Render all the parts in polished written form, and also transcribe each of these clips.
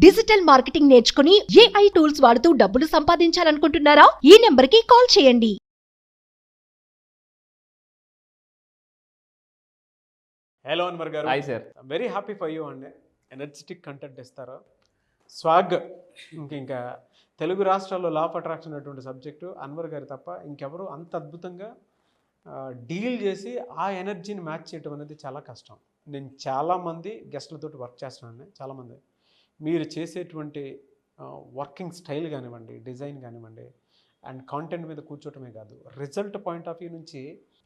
Digital marketing నేర్చుకుని AI tools వాడుతూ డబ్బులు సంపాదించాలనుకుంటున్నారా? ఈ నెంబర్కి కాల్ చేయండి. హలో అన్వర్ గారు. Hi sir. Very happy for you అండి. ఎనర్జెటిక్ కంటెంట్ ఇస్తారు. స్వాగ్ ఇంకా తెలుగు రాష్ట్రాల్లో లా ఆఫ్ అట్రాక్షన్ అటువంటి సబ్జెక్టు అన్వర్ గారు తప్ప ఇంకెవరు అంత అద్భుతంగా డీల్ చేసి ఆ ఎనర్జీని మ్యాచ్ చేయడం అనేది చాలా కష్టం. నేను చాలామంది గెస్ట్లతో వర్క్ చేస్తున్నాను. చాలామంది మీరు చేసేటువంటి వర్కింగ్ స్టైల్ కానివ్వండి, డిజైన్ కానివ్వండి, అండ్ కాంటెంట్ మీద కూర్చోటమే కాదు, రిజల్ట్ పాయింట్ ఆఫ్ వ్యూ నుంచి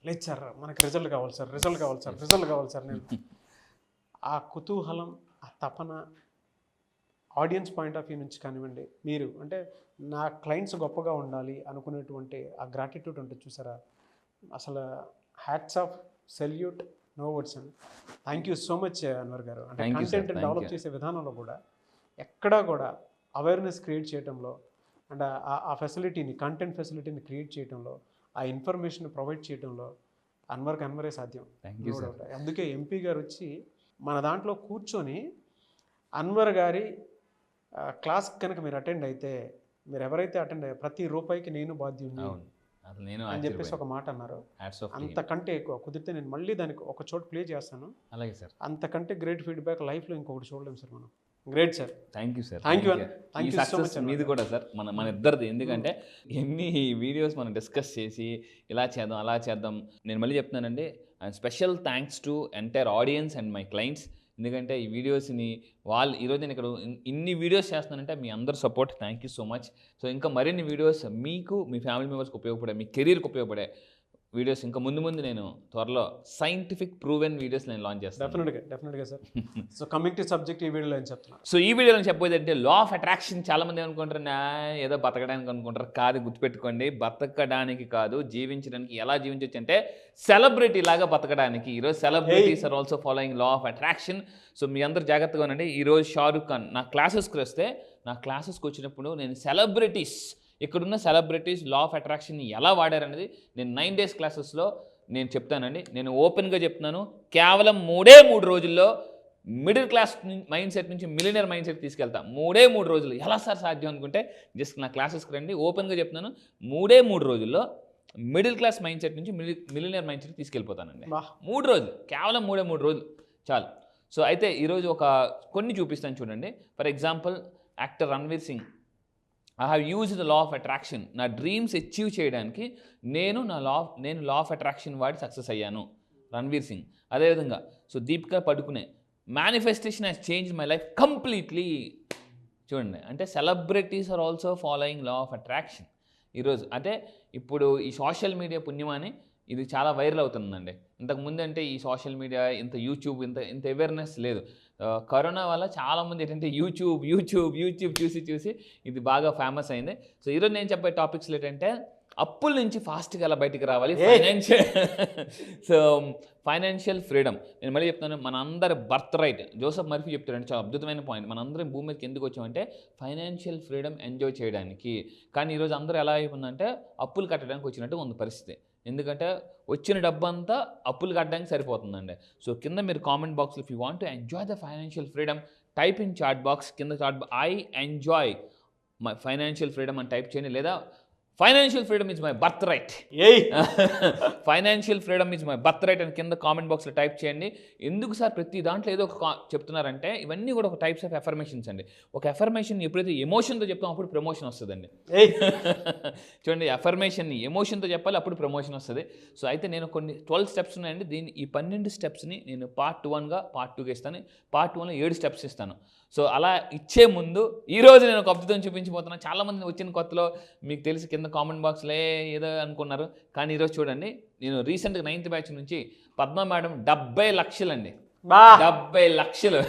లేదు సార్ మనకు రిజల్ట్ కావాలి సార్, రిజల్ట్ కావాలి సార్, రిజల్ట్ కావాలి సార్. నేను ఆ కుతూహలం, ఆ తపన ఆడియన్స్ పాయింట్ ఆఫ్ వ్యూ నుంచి కానివ్వండి, మీరు అంటే నా క్లయింట్స్ గొప్పగా ఉండాలి అనుకునేటువంటి ఆ గ్రాటిట్యూడ్ ఉంటుంది చూసారా, అసలు hats off, salute, no words అండి. Thank you so much Anwar గారు. అంటే కంటెంట్ డెవలప్ చేసే విధానంలో కూడా ఎక్కడా కూడా అవేర్నెస్ క్రియేట్ చేయడంలో అండ్ ఆ ఫెసిలిటీని, కంటెంట్ ఫెసిలిటీని క్రియేట్ చేయడంలో, ఆ ఇన్ఫర్మేషన్ ప్రొవైడ్ చేయడంలో అన్వరే సాధ్యం. అందుకే ఎంపీ గారు వచ్చి మన దాంట్లో కూర్చొని అన్వర్ గారి క్లాస్ కనుక మీరు అటెండ్ అయితే, మీరు ఎవరైతే అటెండ్ అయ్యారో ప్రతి రూపాయికి నేను బాధ్యుని అని చెప్పేసి ఒక మాట అన్నారు. అంతకంటే ఎక్కువ కుదిరితే నేను మళ్ళీ దానికి ఒక చోట ప్లే చేస్తాను. అలాగే సార్. అంతకంటే గ్రేట్ ఫీడ్బ్యాక్ లైఫ్లో ఇంకొకటి చూడలేము సార్ మనం. Great sir. Thank you sir. Thank you. ఈ సక్సెస్ మీది కూడా సార్, మన ఇద్దరిది. ఎందుకంటే ఎన్ని వీడియోస్ మనం డిస్కస్ చేసి ఇలా చేద్దాం అలా చేద్దాం. నేను మళ్ళీ చెప్తున్నానండి, and special thanks to entire audience and my clients. ఎందుకంటే ఈ వీడియోస్ని వాళ్ళు ఈరోజు నేను ఇక్కడ ఇన్ని వీడియోస్ చేస్తున్నానంటే మీ అందరు support, thank you so much. So ఇంకా మరిన్ని వీడియోస్ మీకు, మీ ఫ్యామిలీ మెంబర్స్కి ఉపయోగపడే, మీ కెరీర్కి ఉపయోగపడే వీడియోస్ ఇంకా ముందు నేను త్వరలో సైంటిఫిక్ ప్రూవెన్ వీడియోస్ నేను లాంచ్ చేస్తాను. డెఫినెట్గా sir. So coming to subject, ఈ వీడియోలో ఏం చెప్తున్నాను. సో ఈ వీడియోలో చెప్పేది అంటే లా ఆఫ్ అట్రాక్షన్. చాలామంది ఏమనుకుంటారు, ఏదో బతకడానికి అనుకుంటారు. కాదు, గుర్తుపెట్టుకోండి, బతకడానికి కాదు, జీవించడానికి. ఎలా జీవించవచ్చు అంటే సెలబ్రిటీ లాగా బతకడానికి. ఈరోజు celebrities are also following law of attraction. So మీ అందరు జాగ్రత్తగా ఉండండి. ఈరోజు షారుఖ్ ఖాన్ నా క్లాసెస్కి వస్తే, నా క్లాసెస్కి వచ్చినప్పుడు నేను సెలబ్రిటీస్, ఇక్కడున్న సెలబ్రిటీస్ లా ఆఫ్ అట్రాక్షన్ని ఎలా వాడారనేది నేను 9 days క్లాసెస్లో నేను చెప్తానండి. నేను ఓపెన్గా చెప్తున్నాను, కేవలం 3 రోజుల్లో మిడిల్ క్లాస్ మైండ్ సెట్ నుంచి మిలియనర్ మైండ్ సెట్ తీసుకెళ్తా. 3 రోజులు. ఎలా సార్ సాధ్యం అనుకుంటే జస్ట్ నా క్లాసెస్కి రండి. ఓపెన్గా చెప్తున్నాను, 3 రోజుల్లో మిడిల్ క్లాస్ మైండ్ సెట్ నుంచి మిలియనర్ మైండ్ సెట్ తీసుకెళ్ళిపోతానండి. 3 రోజులు, కేవలం 3 రోజులు చాలు. సో అయితే ఈరోజు కొన్ని చూపిస్తాను చూడండి. For example, actor Ranveer Singh, I have used the law of attraction. నా డ్రీమ్స్ అచీవ్ చేయడానికి నేను లా ఆఫ్ అట్రాక్షన్ వాడి సక్సెస్ అయ్యాను, రణ్వీర్ సింగ్. అదేవిధంగా so Deepika Padukone, manifestation has change my life completely. చూడండి, అంటే celebrities are also following law of attraction. ఈరోజు అంటే ఇప్పుడు ఈ సోషల్ మీడియా పుణ్యమని ఇది చాలా వైరల్ అవుతుందండి. ఇంతకుముందు అంటే ఈ సోషల్ మీడియా, యూట్యూబ్ ఇంత అవేర్నెస్ లేదు. కరోనా వల్ల చాలామంది ఏంటంటే యూట్యూబ్ చూసి ఇది బాగా ఫేమస్ అయింది. సో ఈరోజు నేను చెప్పే టాపిక్స్ ఏంటంటే అప్పుల నుంచి ఫాస్ట్గా ఎలా బయటికి రావాలి, ఫైనాన్షియల్ ఫ్రీడమ్. నేను మళ్ళీ చెప్తాను, మన అందరి బర్త్ రైట్. జోసెఫ్ మర్ఫీ చెప్తాడంటే చాలా అద్భుతమైన పాయింట్. మనందరం భూమి మీదకి ఎందుకు వచ్చామంటే ఫైనాన్షియల్ ఫ్రీడమ్ ఎంజాయ్ చేయడానికి. కానీ ఈరోజు అందరూ ఎలా అయిపోయిందంటే అప్పులు కట్టడానికి వచ్చినట్టు ఉంది పరిస్థితి. ఎందుకంటే వచ్చిన డబ్బు అంతా అప్పులు కట్టడానికి సరిపోతుందండి. సో కింద మీరు కామెంట్ బాక్స్లో, if you want to enjoy the financial freedom, type in chat box, కింద I enjoy my financial freedom అని టైప్ చేయండి. లేదా financial freedom is my birthright, financial freedom is my birthright అని కింద comment బాక్స్లో type చేయండి. ఎందుకు sir ప్రతి దాంట్లో ఏదో ఒక చెప్తున్నారంటే, ఇవన్నీ కూడా ఒక టైప్స్ ఆఫ్ ఎఫర్మేషన్స్ అండి. ఒక ఎఫర్మేషన్ ఎప్పుడైతే ఎమోషన్తో చెప్తాం అప్పుడు ప్రమోషన్ వస్తుందండి. చూడండి, ఎఫర్మేషన్ని ఎమోషన్తో చెప్పాలి, అప్పుడు ప్రమోషన్ వస్తుంది. సో అయితే నేను కొన్ని 12 స్టెప్స్ ఉన్నాయండి. ఈ 12 స్టెప్స్ని నేను పార్ట్ 1గా, పార్ట్ 2గా ఇస్తాను. పార్ట్ 1లో 7 స్టెప్స్ ఇస్తాను. సో అలా ఇచ్చే ముందు ఈరోజు నేను ఒక అద్భుతం చూపించబోతున్నాను. చాలామంది వచ్చిన కొత్తలో మీకు తెలిసి కింద కామెంట్ బాక్స్లో ఏదో అనుకున్నారు. కానీ ఈరోజు చూడండి, నేను రీసెంట్గా 9th బ్యాచ్ నుంచి పద్మ మేడం 70 లక్షలు అండి, 70 లక్షలు.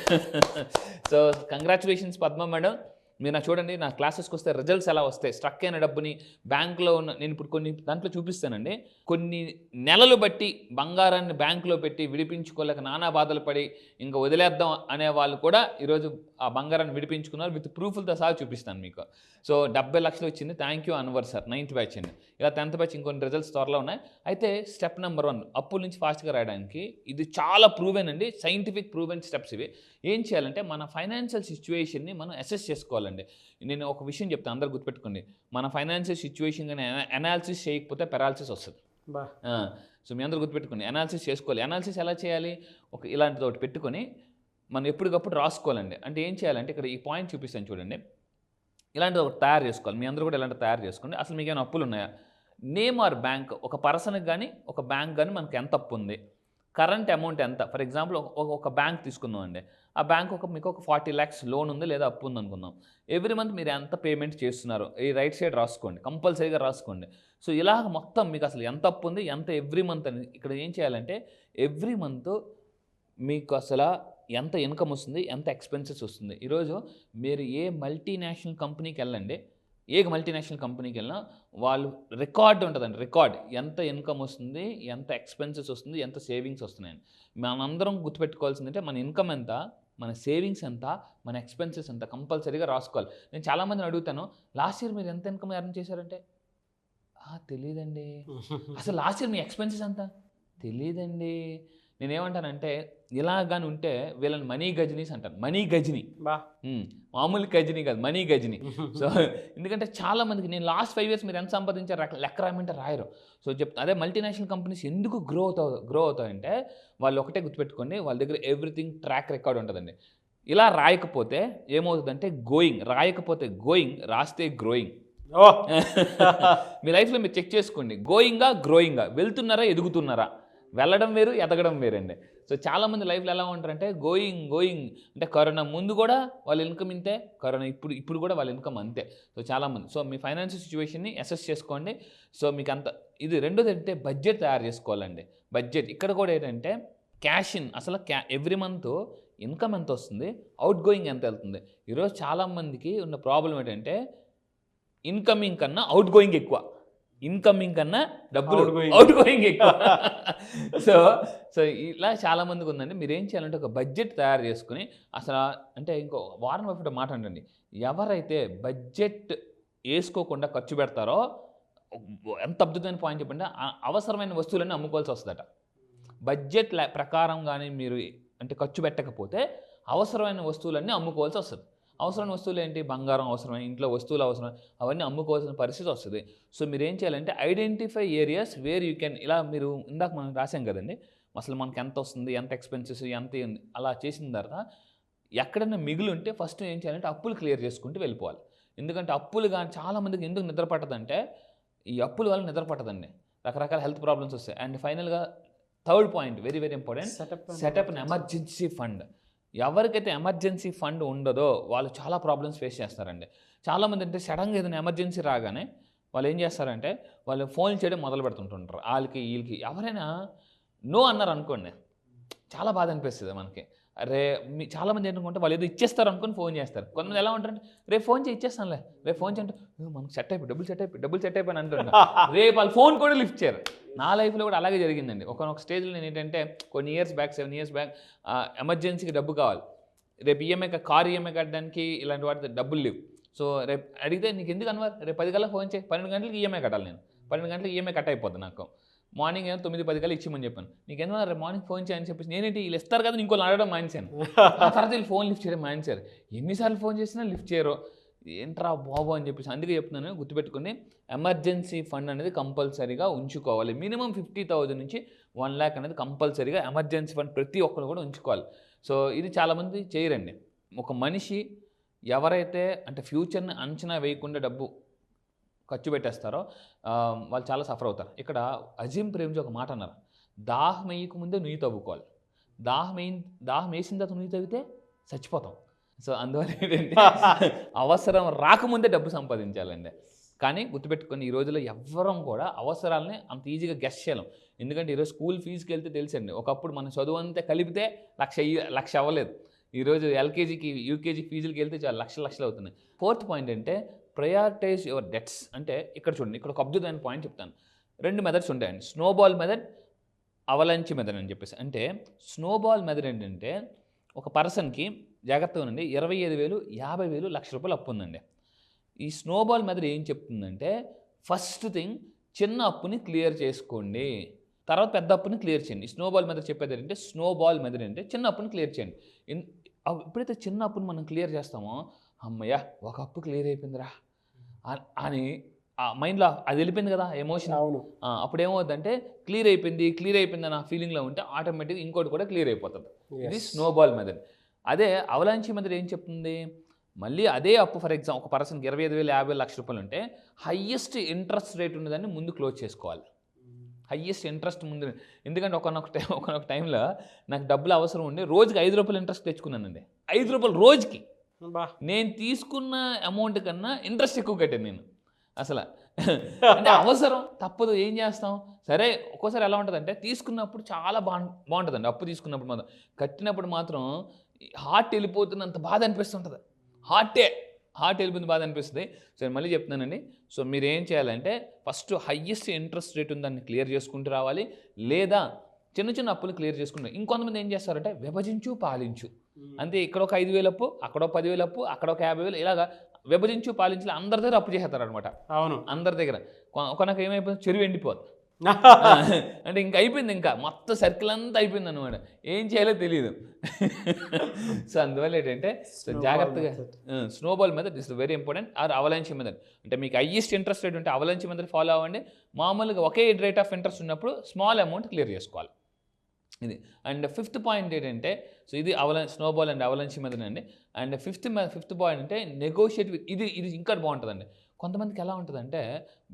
సో కంగ్రాచులేషన్స్ పద్మ మేడం, మీరు చూడండి నా క్లాసెస్కి వస్తే రిజల్ట్స్ ఎలా వస్తాయి, స్ట్రక్ అయిన డబ్బుని బ్యాంకులో ఉన్న, నేను ఇప్పుడు కొన్ని దాంట్లో చూపిస్తానండి. కొన్ని నెలలు బట్టి బంగారాన్ని బ్యాంకులో పెట్టి విడిపించుకోలేక నానా బాధలు పడి ఇంకా వదిలేద్దాం అనే వాళ్ళు కూడా ఈరోజు ఆ బంగారాన్ని విడిపించుకున్నారు. విత్ ప్రూఫ్లతో సహా చూపిస్తాను మీకు. సో 70 లక్షలు వచ్చింది. Thank you Anwar sir, 9th batch అండి. ఇలా 10th బ్యాచ్ ఇంకొన్ని రిజల్ట్స్ త్వరలో ఉన్నాయి. అయితే స్టెప్ నెంబర్ 1 అప్పుల నుంచి ఫాస్ట్గా రాయడానికి ఇది చాలా ప్రూవెన్ అండి, సైంటిఫిక్ ప్రూవెన్ స్టెప్స్ ఇవి. ఏం చేయాలంటే మన ఫైనాన్షియల్ సిచ్యువేషన్ని మనం అసెస్ చేసుకోవాలండి. నేను ఒక విషయం చెప్తాను, అందరు గుర్తుపెట్టుకోండి. మన ఫైనాన్షియల్ సిచ్యువేషన్ కానీ అనాలిసిస్ చేయకపోతే పెరాలసిస్ వస్తుంది. సో మీ అందరూ గుర్తుపెట్టుకోండి, అనాలిసిస్ చేసుకోవాలి. అనాలిసిస్ ఎలా చేయాలి? ఒక ఇలాంటిది ఒకటి పెట్టుకొని మనం ఎప్పటికప్పుడు రాసుకోవాలండి. అంటే ఏం చేయాలంటే ఇక్కడ ఈ పాయింట్ చూపిస్తాను చూడండి. ఇలాంటిది ఒకటి తయారు చేసుకోవాలి. మీ అందరూ కూడా ఇలాంటి తయారు చేసుకోండి. అసలు మీకు ఏమైనా అప్పులు ఉన్నాయా? నేమ్ ఆర్ బ్యాంక్, ఒక పర్సన్కి కానీ ఒక బ్యాంక్ కానీ మనకు ఎంత అప్పు ఉంది, కరెంట్ అమౌంట్ ఎంత. ఫర్ ఎగ్జాంపుల్ ఒక బ్యాంక్ తీసుకుందాం అండి. ఆ బ్యాంక్ మీకు ఒక 40 lakhs లోన్ ఉంది లేదా అప్పు ఉంది అనుకుందాం. ఎవ్రీ మంత్ మీరు ఎంత పేమెంట్ చేస్తున్నారు ఈ రైట్ సైడ్ రాసుకోండి, కంపల్సరీగా రాసుకోండి. సో ఇలాగ మొత్తం మీకు అసలు ఎంత అప్పు ఉంది, ఎంత ఎవ్రీ మంత్ అని. ఇక్కడ ఏం చేయాలంటే ఎవ్రీ మంత్ మీకు అసలు ఎంత ఇన్కమ్ వస్తుంది, ఎంత ఎక్స్పెన్సెస్ వస్తుంది. ఈరోజు మీరు ఏ మల్టీనేషనల్ కంపెనీకి వెళ్ళండి, ఏ మల్టీనేషనల్ కంపెనీకి వెళ్ళినా వాళ్ళు రికార్డ్ ఉంటుందండి. రికార్డ్ ఎంత ఇన్కమ్ వస్తుంది, ఎంత ఎక్స్పెన్సెస్ వస్తుంది, ఎంత సేవింగ్స్ వస్తున్నాయని. మనందరం గుర్తుపెట్టుకోవాల్సిందంటే మన ఇన్కమ్ ఎంత, మన సేవింగ్స్ ఎంత, మన ఎక్స్పెన్సెస్ ఎంత కంపల్సరీగా రాసుకోవాలి. నేను చాలామందిని అడుగుతాను, లాస్ట్ ఇయర్ మీరు ఎంత ఇన్కమ్ ఎర్న్ చేశారంటే తెలియదండి. అసలు లాస్ట్ ఇయర్ మీ ఎక్స్పెన్సెస్ ఎంత తెలియదండి. నేనేమంటానంటే ఇలాగాని ఉంటే వీళ్ళని మనీ గజనీస్ అంటాను. మనీ గజని, మామూలు గజని కాదు, మనీ గజని. సో ఎందుకంటే చాలా మందికి నేను లాస్ట్ 5 years మీరు ఎంత సంపాదించారు లెక్క రాయమంటే రాయరు. సో అదే మల్టీనేషనల్ కంపెనీస్ ఎందుకు గ్రో అవుతాయంటే వాళ్ళు ఒకటే గుర్తుపెట్టుకోండి, వాళ్ళ దగ్గర ఎవ్రీథింగ్ ట్రాక్ రికార్డ్ ఉంటుందండి. ఇలా రాయకపోతే ఏమవుతుందంటే రాయకపోతే గోయింగ్, రాస్తే గ్రోయింగ్. మీ లైఫ్లో మీరు చెక్ చేసుకోండి, గోయింగా గ్రోయింగా, వెళ్తున్నారా ఎదుగుతున్నారా. వెళ్ళడం వేరు, ఎదగడం వేరండి. సో చాలామంది లైఫ్లో ఎలా ఉంటారంటే గోయింగ్ అంటే కరోనా ముందు కూడా వాళ్ళ ఇన్కమ్ ఇంతే, కరోనా ఇప్పుడు కూడా వాళ్ళ ఇన్కమ్ అంతే. సో చాలామంది. సో మీ ఫైనాన్షియల్ సిచ్యువేషన్ని అసెస్ చేసుకోండి. సో మీకు అంత ఇది. రెండోది ఏంటంటే బడ్జెట్ తయారు చేసుకోవాలండి. బడ్జెట్ ఇక్కడ కూడా ఏంటంటే క్యాష్ ఇన్, అసలు ఎవ్రీ మంత్ ఇన్కమ్ ఎంత వస్తుంది, అవుట్ గోయింగ్ ఎంత వెళ్తుంది. ఈరోజు చాలామందికి ఉన్న ప్రాబ్లం ఏంటంటే ఇన్కమింగ్ కన్నా అవుట్ గోయింగ్ ఎక్కువ, ఇన్కమింగ్ కన్నా డబ్బులు అవుట్ గోయింగ్ ఎక్కువ. సో ఇలా చాలామందికి ఉందండి. మీరు ఏం చేయాలంటే ఒక బడ్జెట్ తయారు చేసుకుని అసలు అంటే ఇంకో వారం ఒకటి మాట అండి, ఎవరైతే బడ్జెట్ వేసుకోకుండా ఖర్చు పెడతారో ఎంత అద్భుతమైన పాయింట్ చెప్పండి, అవసరమైన వస్తువులన్నీ అమ్ముకోవాల్సి వస్తుందట. బడ్జెట్ ప్రకారం కానీ మీరు అంటే ఖర్చు పెట్టకపోతే అవసరమైన వస్తువులన్నీ అమ్ముకోవాల్సి వస్తుంది. అవసరమైన వస్తువులు ఏంటి, బంగారం అవసరమే, ఇంట్లో వస్తువులు అవసరం, అవన్నీ అమ్ముకోవాల్సిన పరిస్థితి వస్తుంది. సో మీరు ఏం చేయాలంటే identify areas where you can, ఇలా మీరు ఇందాక మనం రాసాం కదండి, అసలు మనకి ఎంత వస్తుంది, ఎంత ఎక్స్పెన్సెస్, ఎంత ఉంది, అలా చేసిన తర్వాత ఎక్కడైనా మిగులు ఉంటే ఫస్ట్ ఏం చేయాలంటే అప్పులు క్లియర్ చేసుకుంటూ వెళ్ళిపోవాలి. ఎందుకంటే అప్పులు కానీ చాలామందికి ఎందుకు నిద్ర పట్టదంటే ఈ అప్పుల వల్ల నిద్ర పట్టదండి, రకరకాల హెల్త్ ప్రాబ్లమ్స్ వస్తాయి. అండ్ ఫైనల్గా third point very very important, setup an emergency fund. ఎవరికైతే ఎమర్జెన్సీ ఫండ్ ఉండదో వాళ్ళు చాలా ప్రాబ్లమ్స్ ఫేస్ చేస్తారండి. చాలామంది అంటే సడన్గా ఏదైనా ఎమర్జెన్సీ రాగానే వాళ్ళు ఏం చేస్తారంటే వాళ్ళు ఫోన్ చేయడం మొదలు పెడుతుంటుంటారు. వాళ్ళకి వీళ్ళకి ఎవరైనా నో అన్నారు అనుకోండి, చాలా బాధ అనిపిస్తుంది మనకి. అరే చాలామంది ఏంటంటే వాళ్ళు ఏదో ఇచ్చేస్తారు అనుకుని ఫోన్ చేస్తారు. కొంతమంది ఎలా ఉంటారంటే రేపు ఫోన్ చేయి ఇచ్చేస్తానులే, రేపు ఫోన్ చేయంటే మనకు సెట్ అయిపోయి డబ్బులు సెట్ అయిపోయి అంటుంటారు. రేపు వాళ్ళు ఫోన్ కూడా లిఫ్ట్ చేయరు. నా లైఫ్లో కూడా అలాగే జరిగిందండి. ఒక స్టేజ్లో నేను ఏంటంటే కొన్ని ఇయర్స్ బ్యాక్ 7 years బ్యాక్ ఎమర్జెన్సీకి డబ్బు కావాలి, రేపు ఈఎంఐ కార్ ఈఎంఐ కట్టడానికి ఇలాంటి వాటి డబ్బులు లేవు. సో రేపు అడిగితే నీకు ఎందుకు అన్నారు, రేపు 10 గంటలకు ఫోన్ చేయి, 12 గంటలకు ఈఎంఐ కట్టాలి, నేను 12 గంటలకు ఈఎంఐ కట్ అయిపోద్ది. నాకు మార్నింగ్ ఏమో 9-10 గంటలు ఇచ్చిమని చెప్పాను. నీకు ఎందుకు రేపు మార్నింగ్ ఫోన్ చేయని చెప్పేసి నేనేంటి వీళ్ళు ఇస్తారు కదా ఇంకో అడగడం మానేశాను. ఆ తర్వాత వీళ్ళు ఫోన్ లిఫ్ట్ చేయడం మానేశారు. ఎన్నిసార్లు ఫోన్ చేసినా లిఫ్ట్ చేయరు, ఏంట్రా బాబు అని చెప్పేసి. అందుకే చెప్తున్నాను, గుర్తుపెట్టుకుని ఎమర్జెన్సీ ఫండ్ అనేది కంపల్సరీగా ఉంచుకోవాలి. మినిమం 50,000 నుంచి 1 lakh అనేది కంపల్సరీగా ఎమర్జెన్సీ ఫండ్ ప్రతి ఒక్కరు కూడా ఉంచుకోవాలి. సో ఇది చాలామంది చేయరండి. ఒక మనిషి ఎవరైతే అంటే ఫ్యూచర్ని అంచనా వేయకుండా డబ్బు ఖర్చు పెట్టేస్తారో వాళ్ళు చాలా సఫర్ అవుతారు. ఇక్కడ అజీం ప్రేమ్జీ ఒక మాట అన్నారు, దాహం వేయక ముందే నుయ్యి తవ్వుకోవాలి, దాహం వేసిన తర్వాత నుయ్యి తవ్వితే చచ్చిపోతాం. సో అందువల్ల ఏంటంటే అవసరం రాకముందే డబ్బు సంపాదించాలండి. కానీ గుర్తుపెట్టుకొని ఈ రోజుల్లో ఎవ్వరం కూడా అవసరాలని అంత ఈజీగా గెస్ చేయలేం. ఎందుకంటే ఈరోజు స్కూల్ ఫీజుకి వెళ్తే తెలుసండి, ఒకప్పుడు మన చదువు అంతా కలిపితే 1,00,000 అవ్వలేదు. ఈరోజు ఎల్కేజీకి యూకేజీ ఫీజులకి వెళ్తే చాలా లక్షలు అవుతున్నాయి. 4th పాయింట్ అంటే ప్రయారిటైజ్ యువర్ డెట్స్. అంటే ఇక్కడ చూడండి, ఇక్కడ ఒక అద్భుతమైన పాయింట్ చెప్తాను. 2 మెథడ్స్ ఉంటాయండి, స్నోబాల్ మెథడ్, అవలంచి మెథడ్ అని చెప్పేసి. అంటే స్నోబాల్ మెథడ్ ఏంటంటే ఒక పర్సన్కి జాగ్రత్తగా ఉండండి, 25,000, 50,000, ₹1,00,000 అప్పు ఉందండి. ఈ స్నోబాల్ మెథడ్ ఏం చెప్తుందంటే ఫస్ట్ థింగ్ చిన్న అప్పుని క్లియర్ చేసుకోండి, తర్వాత పెద్ద అప్పుని క్లియర్ చేయండి. స్నోబాల్ మెథడ్ చెప్పేది ఏంటంటే స్నోబాల్ మెథడ్ అంటే చిన్న అప్పుని క్లియర్ చేయండి. ఎప్పుడైతే చిన్న అప్పుని మనం క్లియర్ చేస్తామో అమ్మయ్య ఒక అప్పు క్లియర్ అయిపోయిందిరా అని ఆ మైండ్లో అది వెళ్ళిపోయింది కదా ఎమోషన్. అవును. అప్పుడు ఏమవుతుందంటే క్లియర్ అయిపోయింది అన్న ఫీలింగ్లో ఉంటే ఆటోమేటిక్గా ఇంకోటి కూడా క్లియర్ అయిపోతుంది. ఇది స్నోబాల్ మెథడ్. అదే అవలాంచి మెథడ్ ఏం చెప్తుంది, మళ్ళీ అదే అప్పు ఫర్ ఎగ్జాంపుల్ ఒక పర్సన్కి 25,000, 50,000, ₹1,00,000 ఉంటే హయ్యెస్ట్ ఇంట్రెస్ట్ రేట్ ఉన్నదాన్ని ముందు క్లోజ్ చేసుకోవాలి. హయ్యెస్ట్ ఇంట్రెస్ట్ ముందు, ఎందుకంటే ఒకనొక టైంలో నాకు డబ్బులు అవసరం ఉండి రోజుకి ₹5 ఇంట్రెస్ట్ తెచ్చుకున్నానండి. ₹5 రోజుకి. నేను తీసుకున్న అమౌంట్ కన్నా ఇంట్రెస్ట్ ఎక్కువ కట్టాను నేను అసలు. అంటే అవసరం తప్పదు, ఏం చేస్తాం. సరే ఒక్కోసారి ఎలా ఉంటుందంటే తీసుకున్నప్పుడు చాలా బాగుంటుందండి, అప్పు తీసుకున్నప్పుడు మాత్రం, కట్టినప్పుడు మాత్రం హార్ట్ వెళ్ళిపోతున్నంత బాధ అనిపిస్తుంటుంది. హార్ట్ వెళ్ళిపోతుంది, బాధ అనిపిస్తుంది. సో మళ్ళీ చెప్తున్నానండి, సో మీరు ఏం చేయాలంటే ఫస్ట్ హయ్యెస్ట్ ఇంట్రెస్ట్ రేట్ ఉందని క్లియర్ చేసుకుంటూ రావాలి, లేదా చిన్న అప్పులు క్లియర్ చేసుకుంటారు. ఇంకొంతమంది ఏం చేస్తారంటే విభజించు పాలించు, అంతే. ఇక్కడ ఒక 5,000 అప్పు, అక్కడ ఒక 10,000 అప్పు, అక్కడ ఒక 50,000, ఇలాగా విభజించు పాలించి అందరి దగ్గర అప్పు చేస్తారు అనమాట. అవును, అందరి దగ్గర. కొనకు ఏమైపోతుంది, చెరువు ఎండిపోతుంది. అంటే ఇంకా అయిపోయింది, ఇంకా మొత్తం సర్కిల్ అంతా అయిపోయింది అనమాట, ఏం చేయాలో తెలియదు. సో అందువల్ల ఏంటంటే జాగ్రత్తగా snowball method is very important. Or avalanche method అంటే మీకు హైయెస్ట్ ఇంట్రెస్ట్ రేట్ ఉంటే అవలాంచి మెథడ్ ఫాలో అవ్వండి. మామూలుగా ఒకే రేట్ ఆఫ్ ఇంట్రెస్ట్ ఉన్నప్పుడు స్మాల్ అమౌంట్ క్లియర్ చేసుకోవాలి. ఇది. అండ్ 5th పాయింట్ ఏంటంటే, సో ఇది స్నోబాల్ అండ్ అవలంచి మెథడ్ అండి. అండ్ 5th పాయింట్ అంటే నెగోషియేట్ విత్, ఇది ఇంకా బాగుంటుందండి. కొంతమందికి ఎలా ఉంటుందంటే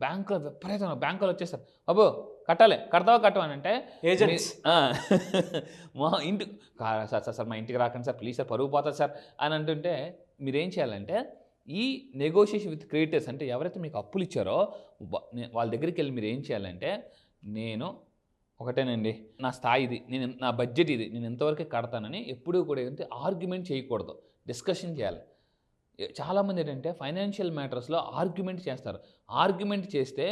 బ్యాంకులో విపరీతంగా బ్యాంకులో వచ్చేస్తారు, బాబు కడతావా అని అంటే ఏజెంట్స్ మా ఇంటి సార్ మా ఇంటికి రాకండి సార్ ప్లీజ్ సార్, పరుగు పోతుంది సార్ అని అంటుంటే మీరేం చేయాలంటే ఈ నెగోషియేషన్ విత్ క్రెడిటర్స్ అంటే ఎవరైతే మీకు అప్పులు ఇచ్చారో వాళ్ళ దగ్గరికి వెళ్ళి మీరు ఏం చేయాలంటే, నేను ఒకటేనండి, నా స్థాయి ఇది, నా బడ్జెట్ ఇది, నేను ఎంతవరకు కడతానని ఎప్పుడూ కూడా ఏంటంటే ఆర్గ్యుమెంట్ చేయకూడదు, డిస్కషన్ చేయాలి. చాలామంది ఏంటంటే ఫైనాన్షియల్ మ్యాటర్స్లో ఆర్గ్యుమెంట్ చేస్తారు. ఆర్గ్యుమెంట్ చేస్తే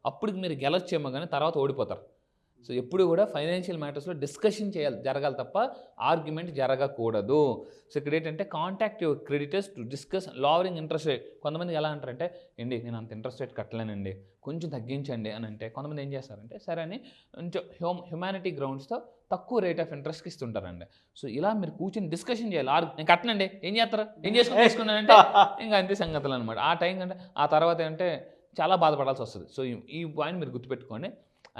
అప్పటికి మీరు గెలొచ్చేమో కానీ తర్వాత ఓడిపోతారు. సో ఎప్పుడు కూడా ఫైనాన్షియల్ మ్యాటర్స్లో డిస్కషన్ జరగాలి తప్ప ఆర్గ్యుమెంట్ జరగకూడదు. సో ఇక్కడ ఏంటంటే contact your creditors to discuss lowering interest rate. కొంతమంది ఎలా అంటారంటే, ఏంటి నేను అంత ఇంట్రెస్ట్ రేట్ కట్టలేనండి, కొంచెం తగ్గించండి అని అంటే, కొంతమంది ఏం చేస్తారంటే సరే అని కొంచెం హ్యుమానిటీ గ్రౌండ్స్తో తక్కువ రేట్ ఆఫ్ ఇంట్రెస్ట్కి ఇస్తుంటారండి. సో ఇలా మీరు కూర్చొని డిస్కషన్ చేయాలి. నేను కట్టనండి, ఏం చేస్తారు, ఏం చేసుకున్నానంటే ఇంకా అంతే సంగతులు అనమాట. ఆ టైం కంటే ఆ తర్వాత అంటే చాలా బాధపడాల్సి వస్తుంది. సో ఈ పాయింట్ మీరు గుర్తుపెట్టుకోండి.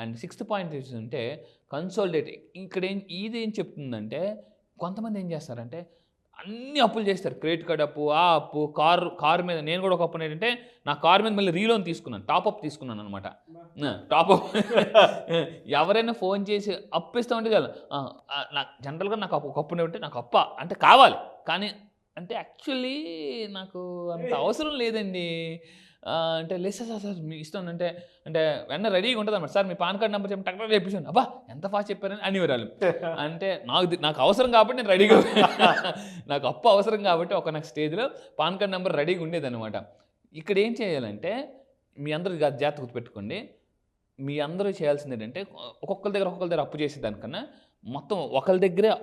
అండ్ 6th పాయింట్ ఏంటంటే కన్సాలిడేట్. ఇక్కడ ఏం చెప్తుందంటే, కొంతమంది ఏం చేస్తారంటే అన్ని అప్పులు చేస్తారు, క్రెడిట్ కార్డ్ అప్పు, ఆ అప్పు, కారు మీద. నేను కూడా ఒక అప్పు ఏంటంటే నా కారు మీద మళ్ళీ రీలోన్ తీసుకున్నాను, టాప్అప్ తీసుకున్నాను అనమాట. టాప్అప్ ఎవరైనా ఫోన్ చేసి అప్పు ఇస్తామంటే చాలు, నాకు జనరల్గా నాకు ఒక అప్పు ఉంటే నాకు అప్ప అంటే కావాలి, కానీ అంటే యాక్చువల్లీ నాకు అంత అవసరం లేదండి అంటే లేదు సార్ మీ ఇష్టం అంటే వెన్న రెడీగా ఉంటుంది అనమాట. సార్ మీ పాన్ కార్డ్ నెంబర్ చెప్పి టక్టర్ చెప్పేసాను, అబ్బా ఎంత ఫాస్ట్ చెప్పారని అనేవారు. అంటే నాకు అవసరం కాబట్టి నేను రెడీగా నాకు అప్పు అవసరం కాబట్టి ఒక నాకు స్టేజ్లో పాన్ కార్డ్ నెంబర్ రెడీగా ఉండేదన్నమాట. ఇక్కడ ఏం చేయాలంటే మీ అందరూ జాగ్రత్త గుర్తుపెట్టుకోండి, మీ అందరూ చేయాల్సింది ఏంటంటే ఒక్కొక్కరి దగ్గర అప్పు చేసేదానికన్నా మొత్తం ఒకరి దగ్గరే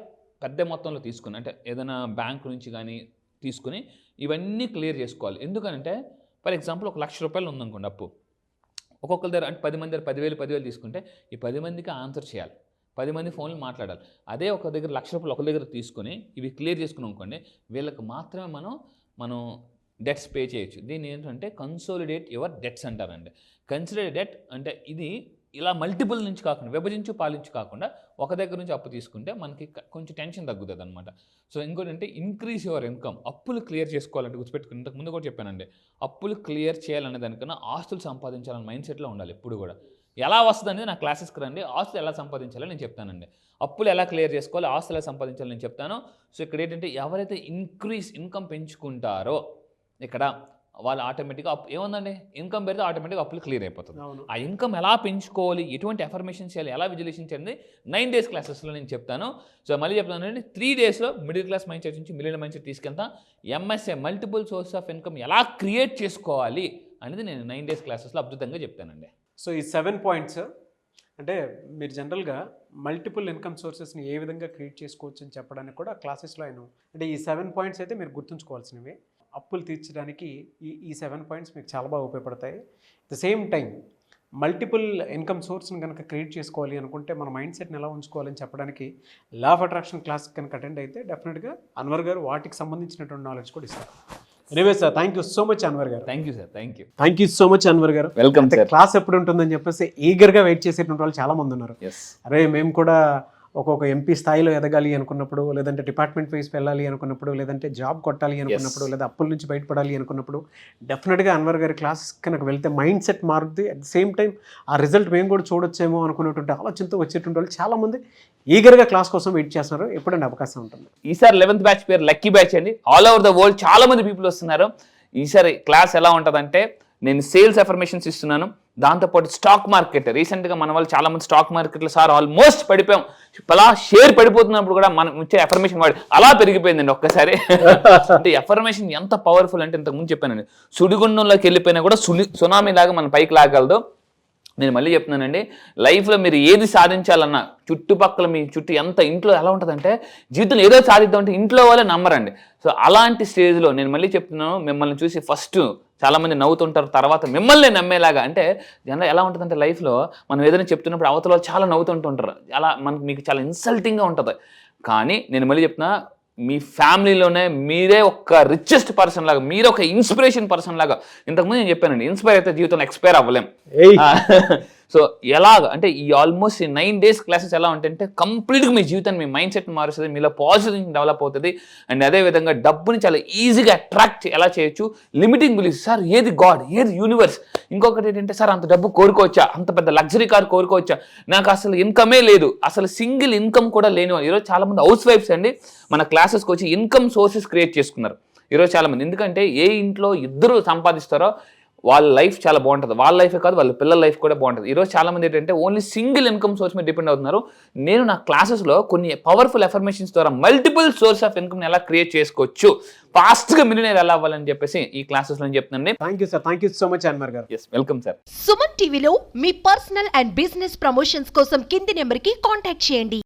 పెద్ద మొత్తంలో తీసుకుని, అంటే ఏదైనా బ్యాంకు నుంచి కానీ తీసుకుని ఇవన్నీ క్లియర్ చేసుకోవాలి. ఎందుకంటే ఫర్ ఎగ్జాంపుల్ ఒక ₹1,00,000 ఉందనుకోండి అప్పు, ఒక్కొక్కరి దగ్గర అంటే 10 మంది దగ్గర 10,000 తీసుకుంటే ఈ 10 మందికి ఆన్సర్ చేయాలి, 10 మంది ఫోన్లు మాట్లాడాలి. అదే ఒక దగ్గర ₹1,00,000 ఒక దగ్గర తీసుకొని ఇవి క్లియర్ చేసుకున్నాం అనుకోండి, వీళ్ళకి మాత్రమే మనం డెట్స్ పే చేయొచ్చు. దీన్ని ఏంటంటే కన్సాలిడేట్ యువర్ డెట్స్ అంటారండి. కన్సాలిడేట్ డెట్ అంటే ఇది ఇలా మల్టిపుల్ నుంచి కాకుండా విభజించు పాలించు కాకుండా ఒక దగ్గర నుంచి అప్పు తీసుకుంటే మనకి కొంచెం టెన్షన్ తగ్గుతుంది అనమాట. సో ఇంకోటి అంటే ఇంక్రీజ్ యువర్ ఇన్కమ్. అప్పులు క్లియర్ చేసుకోవాలంటే గుర్తుపెట్టుకుని ఇంతకు ముందు కూడా చెప్పానండి, అప్పులు క్లియర్ చేయాలనే దానికన్నా ఆస్తులు సంపాదించాలని మైండ్ సెట్లో ఉండాలి ఎప్పుడు కూడా. ఎలా వస్తుంది అనేది నా క్లాసెస్కి రండి, ఆస్తులు ఎలా సంపాదించాలని నేను చెప్తానండి, అప్పులు ఎలా క్లియర్ చేసుకోవాలి, ఆస్తులు ఎలా సంపాదించాలని నేను చెప్తాను. సో ఇక్కడ ఏంటంటే ఎవరైతే ఇన్క్రీజ్ ఇన్కమ్ పెంచుకుంటారో ఇక్కడ వాళ్ళు ఆటోమేటిక్గా ఏముందండి ఇన్కమ్ పెడితే ఆటోమేటిక్గా అప్పులు క్లియర్ అయిపోతుంది. అవును. ఆ ఇన్కమ్ ఎలా పెంచుకోవాలి, ఎటువంటి అఫర్మేషన్ చేయాలి, ఎలా విజులేషన్ చేయాలి 9 days క్లాసెస్లో నేను చెప్తాను. సో మళ్ళీ చెప్తానండి, 3 daysలో మిడిల్ క్లాస్ మైండ్ సెట్ నుంచి మిలియన్ మైండ్ సెట్ తీసుకెళ్తా. MSA multiple source of income ఎలా క్రియేట్ చేసుకోవాలి అనేది నేను 9 days క్లాసెస్లో అద్భుతంగా చెప్తానండి. సో ఈ 7 points అంటే మీరు జనరల్గా మల్టిపుల్ ఇన్కమ్ సోర్సెస్ని ఏ విధంగా క్రియేట్ చేసుకోవచ్చు అని చెప్పడానికి కూడా క్లాసెస్లో ఆయన అంటే ఈ 7 points అయితే మీరు గుర్తుంచుకోవాల్సినవి. అప్పులు తీర్చడానికి ఈ 7 points మీకు చాలా బాగా ఉపయోగపడతాయి. The same time multiple income సోర్స్ని కనుక క్రియేట్ చేసుకోవాలి అనుకుంటే మన మైండ్ సెట్ని ఎలా ఉంచుకోవాలని చెప్పడానికి లా ఆఫ్ అట్రాక్షన్ క్లాస్ కనుక అటెండ్ అయితే డెఫినెట్గా అన్వర్ గారు వాటికి సంబంధించినటువంటి నాలెడ్జ్ కూడా ఇస్తారు. Anyway sir, thank you so much Anwar గారు. Thank you sir. Thank you so much Anwar గారు. వెల్కమ్ అంటే సార్. క్లాస్ ఎప్పుడు ఉంటుందని చెప్పేసి ఈగర్గా వెయిట్ చేసేటువంటి వాళ్ళు చాలా మంది ఉన్నారు. ఎస్, అరే మేము కూడా ఒక్కొక్క ఎంపీ స్థాయిలో ఎదగాలి అనుకున్నప్పుడు, లేదంటే డిపార్ట్మెంట్ వైస్ వెళ్ళాలి అనుకున్నప్పుడు, లేదంటే జాబ్ కొట్టాలి అనుకున్నప్పుడు, లేదా అప్పుల నుంచి బయటపడాలి అనుకున్నప్పుడు డెఫినెట్గా అన్వర్ గారి క్లాస్ కనుక వెళ్తే మైండ్ సెట్ మారుద్ది. అట్ ద సేమ్ టైం ఆ రిజల్ట్ మేము కూడా చూడొచ్చేమో అనుకున్నటువంటి ఆలోచనతో వచ్చేటువంటి వాళ్ళు చాలామంది ఈగర్గా క్లాస్ కోసం వెయిట్ చేస్తున్నారు. ఎప్పుడైనా అవకాశం ఉంటుంది. ఈసారి 11th బ్యాచ్ పేరు లక్కీ బ్యాచ్ అండి. ఆల్ ఓవర్ ద వరల్డ్ చాలా మంది పీపుల్ వస్తున్నారు. ఈసారి క్లాస్ ఎలా ఉంటుందంటే నేను సేల్స్ అఫర్మేషన్స్ ఇస్తున్నాను, దాంతోపాటు స్టాక్ మార్కెట్. రీసెంట్గా మన వాళ్ళు చాలా మంది స్టాక్ మార్కెట్లో సార్ ఆల్మోస్ట్ పడిపోయాం, అలా షేర్ పడిపోతున్నప్పుడు కూడా మనం ఇచ్చే అఫర్మేషన్ వాడి అలా పెరిగిపోయిందండి ఒక్కసారి. అంటే అఫర్మేషన్ ఎంత పవర్ఫుల్ అంటే ఇంతకుముందు చెప్పానండి, సుడిగుండంలోకి వెళ్ళిపోయినా కూడా సునామీ లాగా మన పైకి లాగలదు. నేను మళ్ళీ చెప్తున్నానండి, లైఫ్లో మీరు ఏది సాధించాలన్నా చుట్టుపక్కల మీ చుట్టూ ఎంత ఇంట్లో ఎలా ఉంటుందంటే జీవితంలో ఏదో సాధిద్దామంటే ఇంట్లో వాళ్ళే నమ్మరండి. సో అలాంటి స్టేజ్లో నేను మళ్ళీ చెప్తున్నాను, మిమ్మల్ని చూసి ఫస్ట్ చాలామంది నవ్వుతుంటారు, తర్వాత మిమ్మల్ని నమ్మేలాగా. అంటే జనరల్ ఎలా ఉంటుందంటే లైఫ్లో మనం ఏదైనా చెప్తున్నప్పుడు అవతల వాళ్ళు చాలా నవ్వుతుంటుంటారు, అలా మీకు చాలా ఇన్సల్టింగ్గా ఉంటుంది. కానీ నేను మళ్ళీ చెప్తున్నా, మీ ఫ్యామిలీలోనే మీరే ఒక రిచెస్ట్ పర్సన్ లాగా, మీరే ఒక ఇన్స్పిరేషన్ పర్సన్ లాగా. ఇంతకుముందు నేను చెప్పానండి, ఇన్స్పైర్ అయితే జీవితంలో ఎక్స్పైర్ అవ్వలేం. సో ఎలాగ అంటే ఈ ఆల్మోస్ట్ 9 days క్లాసెస్ ఎలా ఉంటాయంటే కంప్లీట్గా మీ జీవితాన్ని, మీ మైండ్ సెట్ని మారుస్తుంది, మీలో పాజిటివ్ డెవలప్ అవుతుంది. అండ్ అదేవిధంగా డబ్బుని చాలా ఈజీగా అట్రాక్ట్ ఎలా చేయొచ్చు, లిమిటింగ్ బిలీఫ్, సార్ ఏది గాడ్, ఏది యూనివర్స్. ఇంకొకటి ఏంటంటే సార్ అంత డబ్బు కోరుకోవచ్చా, అంత పెద్ద లగ్జరీ కార్ కోరుకోవచ్చా, నాకు అసలు ఇన్కమే లేదు, అసలు సింగిల్ ఇన్కమ్ కూడా లేని వాళ్ళు. ఈరోజు చాలా మంది హౌస్ వైఫ్స్ అండి మన క్లాసెస్కి వచ్చి ఇన్కమ్ సోర్సెస్ క్రియేట్ చేసుకున్నారు ఈరోజు చాలా మంది. ఎందుకంటే ఏ ఇంట్లో ఇద్దరు సంపాదిస్తారో వాళ్ళ లైఫ్ చాలా బాగుంటుంది, వాళ్ళ లైఫే కాదు వాళ్ళ పిల్లల లైఫ్ కూడా బాగుంటుంది. ఈరోజు చాలా మంది ఏంటంటే ఓన్లీ సింగిల్ ఇన్కమ్ సోర్స్ మీద డిపెండ్ అవుతున్నారు. నేను నా క్లాసెస్లో కొన్ని పవర్ఫుల్ అఫర్మేషన్స్ ద్వారా మల్టిపుల్ సోర్స్ ఆఫ్ ఇన్కమ్ ఎలా క్రియేట్ చేసుకోవచ్చు, ఫాస్ట్గా మిలియనర్ ఎలా అవ్వాలని చెప్పేసి ఈ క్లాసెస్లో నేను చెప్తున్నాను. Thank you sir, thank you so much Anwar గారు. Yes, welcome sir. సుమన్ టీవీలో మీ పర్సనల్ అండ్ బిజినెస్ ప్రమోషన్స్ కోసం కింది నెంబర్కి కాంటాక్ట్ చేయండి.